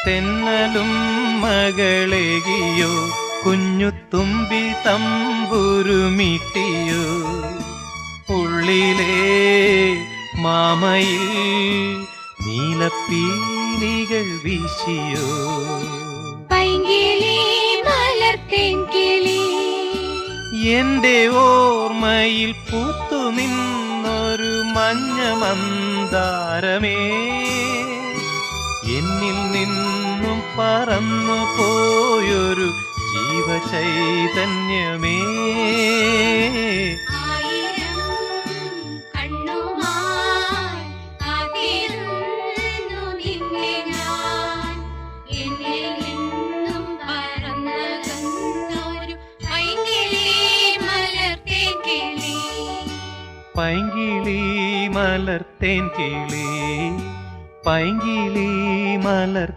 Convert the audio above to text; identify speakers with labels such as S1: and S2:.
S1: തെന്നലും മകളെകിയോ കുഞ്ഞുത്തുമ്പി തമ്പുരുമിട്ടിയോ ഉള്ളിലെ മാമയിൽ നീലപ്പീലികൾ വീശിയോ
S2: പൈങ്കിളി മലർത്തേൻ കിളി
S1: എന്റെ ഓർമ്മയിൽ പൂത്തു നിന്നൊരു മഞ്ഞ മന്ദാരമേ എന്നിൽ നിന്നും പറന്നു പോയൊരു ജീവചൈതന്യമേ പൈങ്കിളി മലർത്തേൻ കിളി പൈങ്കിളി മലർ